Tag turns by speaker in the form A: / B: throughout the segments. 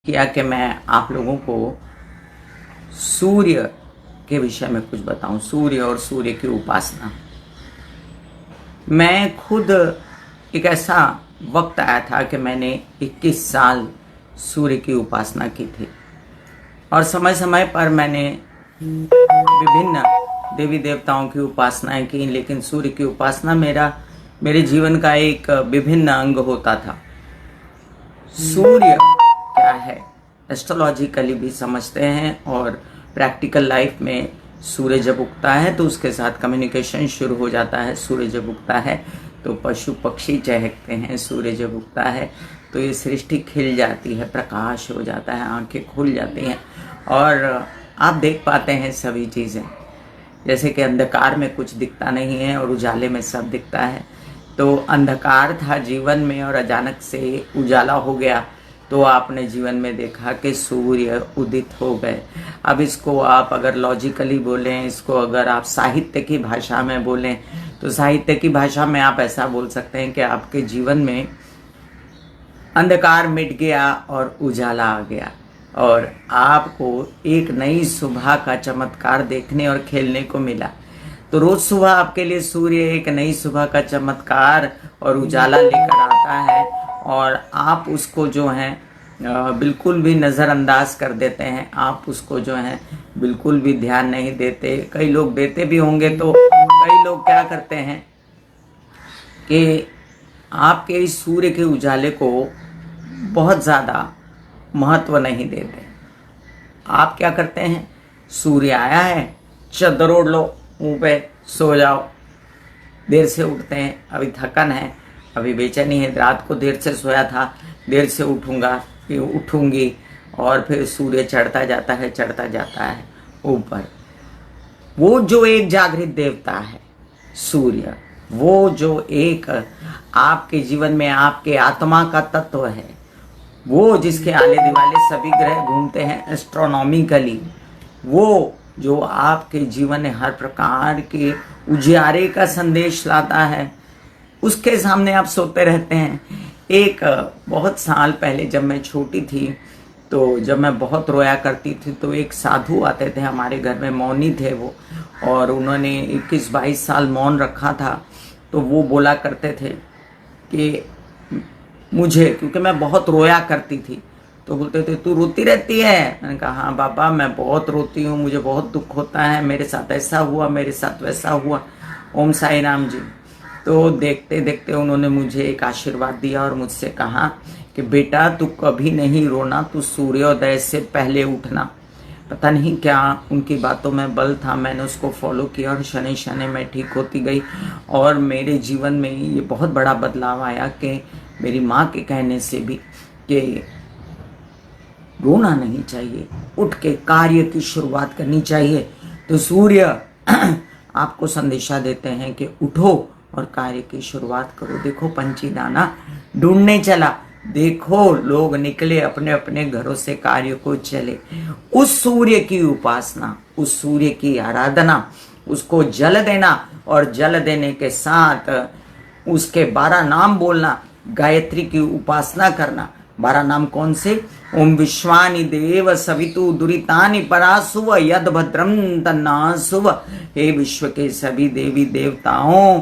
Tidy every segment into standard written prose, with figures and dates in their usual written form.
A: किया कि मैं आप लोगों को सूर्य के विषय में कुछ बताऊं, सूर्य और सूर्य की उपासना। मैं खुद एक ऐसा वक्त आया था कि मैंने 21 साल सूर्य की उपासना की थी और समय समय पर मैंने विभिन्न देवी देवताओं की उपासनाएं की, लेकिन सूर्य की उपासना मेरे जीवन का एक विभिन्न अंग होता था। सूर्य क्या है एस्ट्रोलॉजिकली भी समझते हैं और प्रैक्टिकल लाइफ में सूर्य जब उगता है तो उसके साथ कम्युनिकेशन शुरू हो जाता है। सूर्य जब उगता है तो पशु पक्षी चहकते हैं, सूर्य जब उगता है तो ये सृष्टि खिल जाती है, प्रकाश हो जाता है, आंखें खुल जाती हैं और आप देख पाते हैं सभी चीज़ें। जैसे कि अंधकार में कुछ दिखता नहीं है और उजाले में सब दिखता है। तो अंधकार था जीवन में और अचानक से उजाला हो गया, तो आपने जीवन में देखा कि सूर्य उदित हो गए। अब इसको आप अगर लॉजिकली बोलें, इसको अगर आप साहित्य की भाषा में बोलें, तो साहित्य की भाषा में आप ऐसा बोल सकते हैं कि आपके जीवन में अंधकार मिट गया और उजाला आ गया और आपको एक नई सुबह का चमत्कार देखने और खेलने को मिला। तो रोज सुबह आपके लिए सूर्य एक नई सुबह का चमत्कार और उजाला लेकर आता है और आप उसको जो है बिल्कुल भी नज़रअंदाज कर देते हैं, आप उसको जो है बिल्कुल भी ध्यान नहीं देते। कई लोग देते भी होंगे, तो कई लोग क्या करते हैं कि आपके इस सूर्य के उजाले को बहुत ज़्यादा महत्व नहीं देते। आप क्या करते हैं, सूर्य आया है, चद्दर ओढ़ लो मुँह पे, सो जाओ। देर से उठते हैं, अभी थकन है, अभी बेचैनी है, रात को देर से सोया था, देर से उठूंगी और फिर सूर्य चढ़ता जाता है ऊपर। वो जो एक जागृत देवता है सूर्य, वो जो एक आपके जीवन में आपके आत्मा का तत्व है, वो जिसके आले दुआले सभी ग्रह घूमते हैं एस्ट्रोनॉमिकली, वो जो आपके जीवन में हर प्रकार के उजियारे का संदेश लाता है, उसके सामने आप सोते रहते हैं। एक बहुत साल पहले जब मैं छोटी थी, तो जब मैं बहुत रोया करती थी, तो एक साधु आते थे हमारे घर में, मौनी थे वो, और उन्होंने 21-22 साल मौन रखा था। तो वो बोला करते थे कि मुझे, क्योंकि मैं बहुत रोया करती थी, तो बोलते थे तू रोती रहती है। मैंने कहा हाँ बाबा, मैं बहुत रोती हूँ, मुझे बहुत दुख होता है, मेरे साथ ऐसा हुआ, मेरे साथ वैसा हुआ। ओम साई राम जी। तो देखते देखते उन्होंने मुझे एक आशीर्वाद दिया और मुझसे कहा कि बेटा तू कभी नहीं रोना, तू सूर्योदय से पहले उठना। पता नहीं क्या उनकी बातों में बल था, मैंने उसको फॉलो किया और शनि शनि में ठीक होती गई और मेरे जीवन में ये बहुत बड़ा बदलाव आया कि मेरी माँ के कहने से भी कि रोना नहीं चाहिए, उठ के कार्य की शुरुआत करनी चाहिए। तो सूर्य आपको संदेशा देते हैं कि उठो और कार्य की शुरुआत करो। देखो पंछी दाना ढूंढने चला, देखो लोग निकले अपने अपने घरों से कार्य को चले। उस सूर्य की उपासना, उस सूर्य की आराधना, उसको जल देना और जल देने के साथ उसके 12 नाम बोलना, गायत्री की उपासना करना। 12 नाम कौन से? ओम विश्वानि देव सवितु दुरितानि परासुव यद भद्रम तन्नासुव। हे विश्व के सभी देवी देवताओं,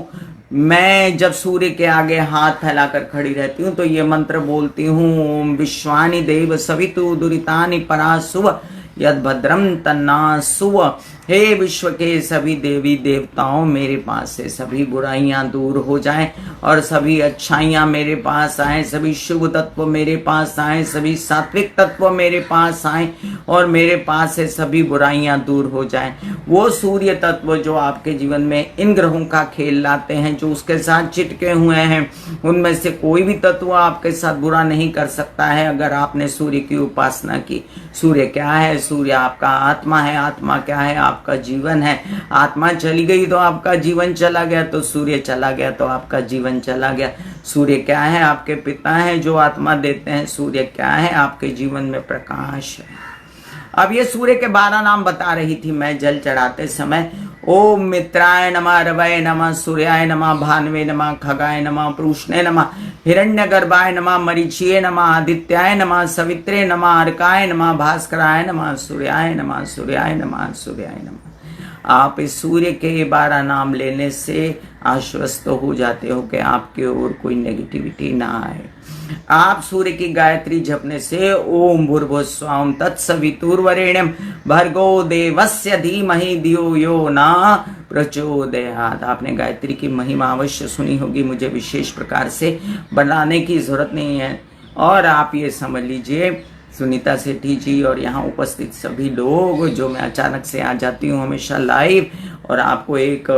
A: मैं जब सूर्य के आगे हाथ फैलाकर खड़ी रहती हूँ तो ये मंत्र बोलती हूँ, ओम विश्वानि देव सवितु दुरितानि परासुव यद भद्रम तन्नासुव। हे विश्व के सभी देवी देवताओं, मेरे पास से सभी बुराइयां दूर हो जाएं और सभी अच्छाइयां मेरे पास आएं, सभी शुभ तत्व मेरे पास आएं, सभी सात्विक तत्व मेरे पास आएं और मेरे पास से सभी बुराइयां दूर हो जाएं। वो सूर्य तत्व जो आपके जीवन में इन ग्रहों का खेल लाते हैं, जो उसके साथ चिटके हुए हैं, उनमें से कोई भी तत्व आपके साथ बुरा नहीं कर सकता है अगर आपने सूर्य की उपासना की। सूर्य क्या है? सूर्य आपका आत्मा है। आत्मा क्या है? आपका जीवन है। आत्मा चली गई तो आपका जीवन चला गया, तो सूर्य चला गया तो आपका जीवन चला गया। सूर्य क्या है? आपके पिता हैं जो आत्मा देते हैं। सूर्य क्या है? आपके जीवन में प्रकाश है। अब ये सूर्य के 12 नाम बता रही थी मैं जल चढ़ाते समय। ओम मित्राय नमः, रवये नमः, सूर्याय नमः, भानवे नमः, खगाय नमः, प्रूष्णे नमः, हिरण्यगर्भाय नमः, मरीचिये नमः, आदित्याय नमः, सवित्रे नमः, अर्काय नमः, भास्कराय नमः, सूर्याय नमः, सूर्याय नमः, सूर्याय नमः। आप इस सूर्य के 12 नाम लेने से आश्वस्त हो जाते हो कि आपके ओर कोई नेगेटिविटी ना आए। आप सूर्य की गायत्री जपने से ओम भूर्भुवस्सुवः तत्सवितुर्वरेण्यं भर्गो देवस्य धीमहि धियो यो न प्रचोदयात्। आपने गायत्री की महिमा अवश्य सुनी होगी, मुझे विशेष प्रकार से बनाने की जरूरत नहीं है। और आप ये समझ लीजिए, सुनीता सेठी जी और यहाँ उपस्थित सभी लोग, जो मैं अचानक से आ जाती हूँ हमेशा लाइव और आपको एक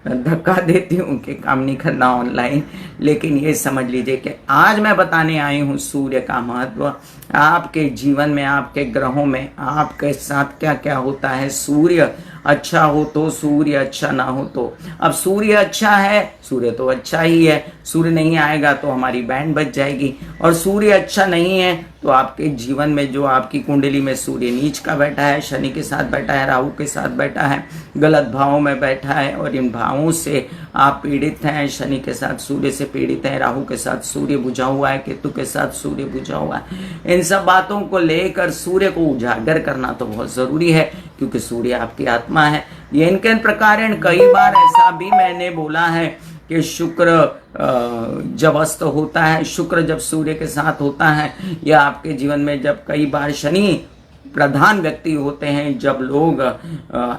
A: धक्का देती हूँ कि काम नहीं करना ऑनलाइन, लेकिन ये समझ लीजिए कि आज मैं बताने आई हूँ सूर्य का महत्व। आपके जीवन में, आपके ग्रहों में आपके साथ क्या क्या होता है। सूर्य अच्छा हो तो, सूर्य अच्छा ना हो तो। अब सूर्य अच्छा है, सूर्य तो अच्छा ही है, सूर्य नहीं आएगा तो हमारी बैंड बज जाएगी। और सूर्य अच्छा नहीं है तो आपके जीवन में जो आपकी कुंडली में सूर्य नीच का बैठा है, शनि के साथ बैठा है, राहु के साथ बैठा है, गलत भावों में बैठा है और इन भावों से आप पीड़ित हैं। शनि के साथ सूर्य से पीड़ित हैं, राहु के साथ सूर्य बुझा हुआ है, केतु के साथ सूर्य बुझा हुआ है। इन सब बातों को लेकर सूर्य को उजागर करना तो बहुत जरूरी है, क्योंकि सूर्य आपकी आत्मा है। ये इनके प्रकार कई बार ऐसा भी मैंने बोला है कि शुक्र जब अस्त होता है, शुक्र जब सूर्य के साथ होता है, या आपके जीवन में जब कई बार शनि प्रधान व्यक्ति होते हैं, जब लोग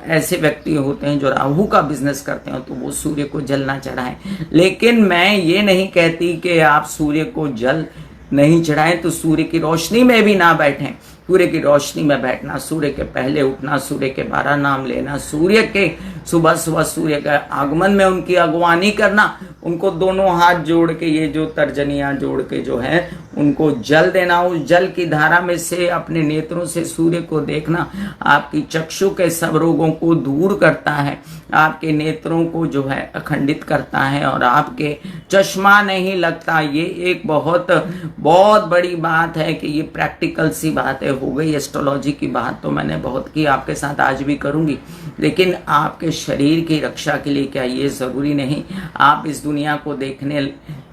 A: ऐसे व्यक्ति होते हैं जो राहु का बिजनेस करते हैं, तो वो सूर्य को जल ना चढ़ाएं। लेकिन मैं ये नहीं कहती कि आप सूर्य को जल नहीं चढ़ाएं तो सूर्य की रोशनी में भी ना बैठें। सूर्य की रोशनी में बैठना, सूर्य के पहले उठना, सूर्य के 12 नाम लेना, सूर्य के सुबह सुबह सूर्य का आगमन में उनकी अगवानी करना, उनको दोनों हाथ जोड़ के, ये जो तर्जनियां जोड़ के जो है उनको जल देना। उस जल की धारा में से अपने नेत्रों से सूर्य को देखना आपकी चक्षु के सब रोगों को दूर करता है, आपके नेत्रों को जो है अखंडित करता है और आपके चश्मा नहीं लगता। ये एक बहुत बहुत बड़ी बात है कि ये प्रैक्टिकल सी बात है। हो गई एस्ट्रोलॉजी की बात तो मैंने बहुत की, आपके साथ आज भी करूंगी, लेकिन आपके शरीर की रक्षा के लिए क्या ये जरूरी नहीं आप इस दुनिया को देखने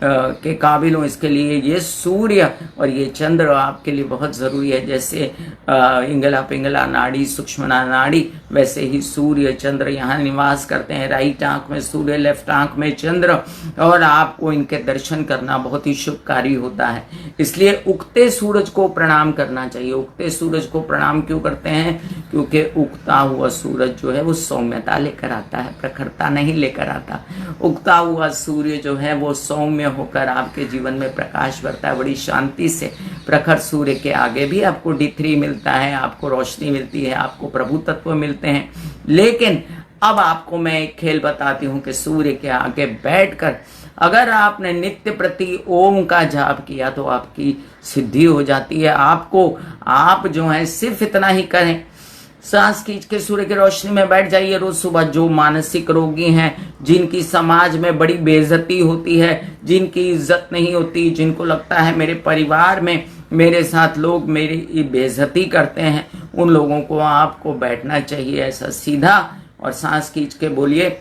A: के काबिल हो? इसके लिए ये सूर्य और ये चंद्र आपके लिए बहुत जरूरी है। जैसे इंगला पिंगला नाड़ी, सूक्ष्मना नाड़ी, वैसे ही सूर्य चंद्र यहाँ निवास करते हैं। राइट आंख में सूर्य, लेफ्ट आंख में चंद्र, और आपको इनके दर्शन करना बहुत ही शुभकारी होता है। इसलिए उगते सूरज को प्रणाम करना चाहिए। उगते सूरज को प्रणाम क्यों करते हैं? क्योंकि उगता हुआ सूरज जो है वो सौम्यता लेकर आता है, प्रखरता नहीं लेकर आता। उगता हुआ सूर्य जो है वो सौम्य होकर आपके जीवन में प्रकाश भरता है बड़ी शांति से। प्रखर सूर्य के आगे भी आपको D3 मिलता है, आपको रोशनी मिलती है, आपको प्रभु तत्व मिलते हैं। लेकिन अब आपको मैं एक खेल बताती हूँ कि सूर्य के आगे बैठकर अगर आपने नित्य प्रति ओम का जाप किया तो आपकी सिद्धि हो जाती है। आप जो है सिर्फ इतना ही करें, सांस खींच के सूर्य की रोशनी में बैठ जाइए रोज सुबह। जो मानसिक रोगी हैं, जिनकी समाज में बड़ी बेइज्जती होती है, जिनकी इज्जत नहीं होती, जिनको लगता है मेरे परिवार में मेरे साथ लोग मेरी बेइज्जती करते हैं, उन लोगों को आपको बैठना चाहिए ऐसा सीधा और सांस खींच के बोलिए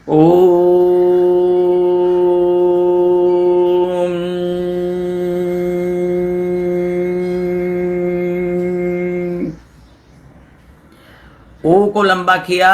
A: ओ को लंबा किया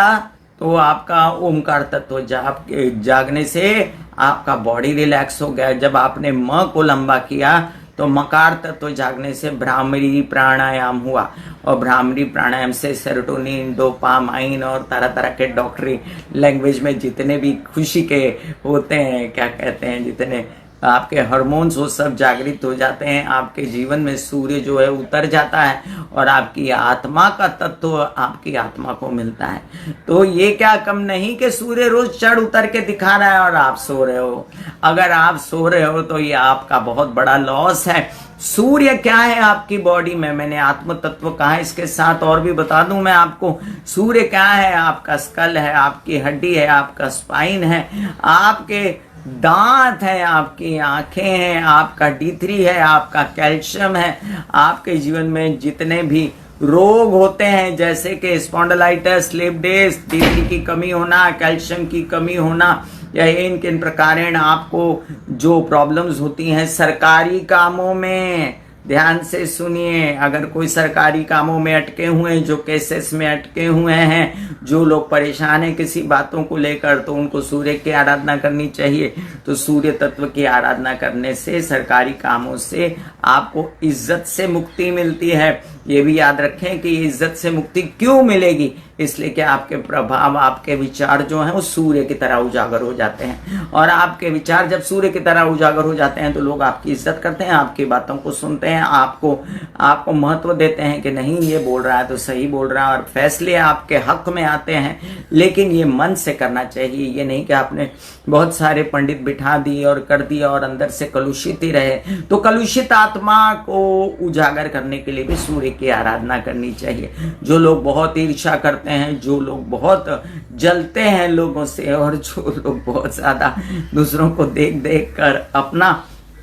A: तो आपका ओमकार तत्व जागने से आपका बॉडी रिलैक्स हो गया। जब आपने म को लंबा किया तो मकार तत्व जागने से भ्रामरी प्राणायाम हुआ, और भ्रामरी प्राणायाम से सेरोटोनिन, डोपामाइन और तरह तरह के डॉक्टरी लैंग्वेज में जितने भी खुशी के होते हैं, क्या कहते हैं, जितने आपके हार्मोन्स वो सब जागृत हो जाते हैं। आपके जीवन में सूर्य जो है उतर जाता है और आपकी आत्मा का तत्व आपकी आत्मा को मिलता है। तो ये क्या कम नहीं कि सूर्य रोज चढ़ उतर के दिखा रहा है और आप सो रहे हो। अगर आप सो रहे हो तो ये आपका बहुत बड़ा लॉस है। सूर्य क्या है आपकी बॉडी में? मैंने आत्म तत्व कहा, इसके साथ और भी बता दूं मैं आपको। सूर्य क्या है? आपका स्कल है, आपकी हड्डी है, आपका स्पाइन है, आपके दांत है, आपकी आंखें हैं, आपका D3 है, आपका कैल्शियम है। आपके जीवन में जितने भी रोग होते हैं, जैसे कि स्पॉन्डिलाइटिस, स्लिप डिस्क, D3 की कमी होना, कैल्शियम की कमी होना, या इन किन प्रकारेण आपको जो प्रॉब्लम्स होती हैं सरकारी कामों में, ध्यान से सुनिए, अगर कोई सरकारी कामों में अटके हुए हैं, जो केसेस में अटके हुए हैं, जो लोग परेशान हैं किसी बातों को लेकर, तो उनको सूर्य की आराधना करनी चाहिए। तो सूर्य तत्व की आराधना करने से सरकारी कामों से आपको इज्जत से मुक्ति मिलती है। ये भी याद रखें कि इज्जत से मुक्ति क्यों मिलेगी, इसलिए कि आपके प्रभाव, आपके विचार जो हैं वो सूर्य की तरह उजागर हो जाते हैं, और आपके विचार जब सूर्य की तरह उजागर हो जाते हैं तो लोग आपकी इज्जत करते हैं, आपकी बातों को सुनते हैं, आपको महत्व देते हैं कि नहीं ये बोल रहा है तो सही बोल रहा है, और फैसले आपके हक में आते हैं। लेकिन ये मन से करना चाहिए, ये नहीं कि आपने बहुत सारे पंडित बिठा दिए और कर दिया और अंदर से कलुषित ही रहे। तो कलुषित आत्मा को उजागर करने के लिए भी सूर्य की आराधना करनी चाहिए। जो लोग बहुत ईर्ष्या करते हैं, जो लोग बहुत जलते हैं लोगों से, और जो लोग बहुत ज्यादा दूसरों को देख देख कर अपना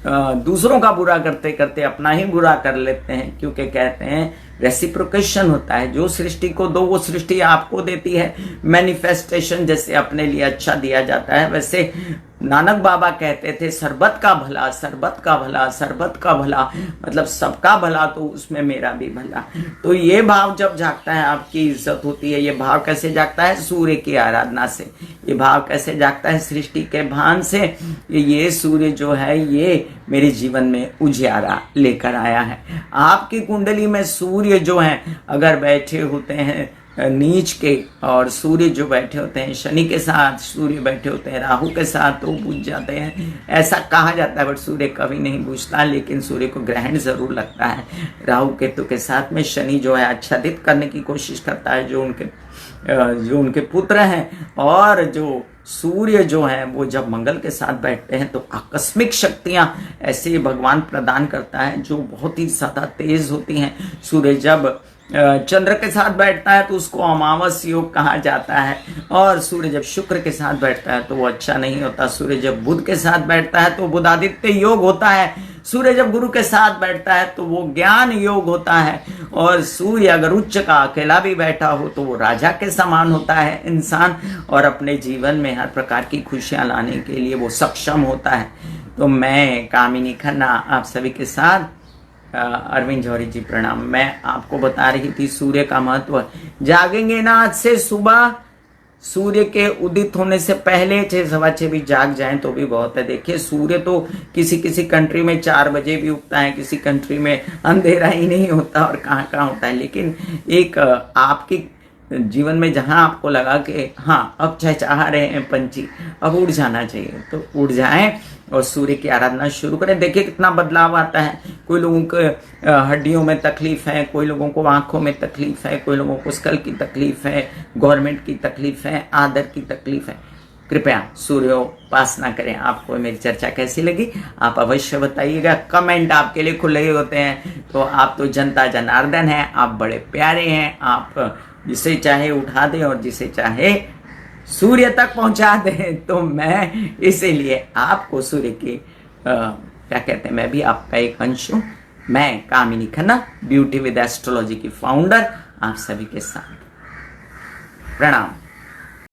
A: दूसरों का बुरा करते करते अपना ही बुरा कर लेते हैं, क्योंकि कहते हैं रेसिप्रोकेशन होता है, जो सृष्टि को दो वो सृष्टि आपको देती है। मैनिफेस्टेशन, जैसे अपने लिए अच्छा दिया जाता है, वैसे नानक बाबा कहते थे सरबत का भला, सरबत का भला, सरबत का भला, मतलब सबका भला तो उसमें मेरा भी भला। तो ये भाव जब जागता है आपकी इज्जत होती है। ये भाव कैसे जागता है? सूर्य की आराधना से। ये भाव कैसे जागता है? सृष्टि के भान से। ये सूर्य जो है ये मेरे जीवन में उजियारा लेकर आया है। आपकी कुंडली में सूर्य जो है अगर बैठे होते हैं नीच के, और सूर्य जो बैठे होते हैं शनि के साथ, सूर्य बैठे होते हैं राहु के साथ, तो बुझ जाते हैं, ऐसा कहा जाता है। बट सूर्य कभी नहीं बुझता, लेकिन सूर्य को ग्रहण जरूर लगता है। राहु केतु के साथ में शनि जो है आच्छादित करने की कोशिश करता है जो उनके पुत्र हैं, और जो सूर्य जो है वो जब मंगल के साथ बैठते हैं तो आकस्मिक शक्तियां ऐसे भगवान प्रदान करता है जो बहुत ही ज्यादा तेज होती हैं। सूर्य जब चंद्र के साथ बैठता है तो उसको अमावस योग कहा जाता है, और सूर्य जब शुक्र के साथ बैठता है तो वो अच्छा नहीं होता। सूर्य जब बुध के साथ बैठता है तो बुधादित्य योग होता है। सूर्य जब गुरु के साथ बैठता है तो वो ज्ञान योग होता है, और सूर्य अगर उच्च का अकेला भी बैठा हो तो वो राजा के समान होता है इंसान, और अपने जीवन में हर प्रकार की खुशियां लाने के लिए वो सक्षम होता है। तो मैं कामिनी खन्ना आप सभी के साथ, अरविंद जौहरी जी प्रणाम। मैं आपको बता रही थी सूर्य का महत्व। जागेंगे ना आज से सुबह, सूर्य के उदित होने से पहले 6-6:15 भी जाग जाएं तो भी बहुत है। देखिए सूर्य तो किसी किसी कंट्री में 4 बजे भी उगता है, किसी कंट्री में अंधेरा ही नहीं होता, और कहाँ कहाँ होता है। लेकिन एक आपकी जीवन में जहां आपको लगा कि हाँ अब चहचहा रहे हैं पंछी, अब उड़ जाना चाहिए, तो उड़ जाएं और सूर्य की आराधना शुरू करें। देखिए कितना बदलाव आता है। कोई लोगों को हड्डियों में तकलीफ है, कोई लोगों को आंखों में तकलीफ है, कोई लोगों को स्कल की तकलीफ है, गवर्नमेंट की तकलीफ है, आदर की तकलीफ है। कृपया सूर्योपासना करें। आपको मेरी चर्चा कैसी लगी आप अवश्य बताइएगा। कमेंट आपके लिए खुले होते हैं। तो आप तो जनता जनार्दन हैं, आप बड़े प्यारे हैं। आप जिसे चाहे उठा दें और जिसे चाहे सूर्य तक पहुंचा दें। तो मैं इसीलिए आपको सूर्य की क्या कहते हैं, मैं भी आपका एक अंश हूं। मैं कामिनी खन्ना, ब्यूटी विद एस्ट्रोलॉजी की फाउंडर, आप सभी के साथ प्रणाम।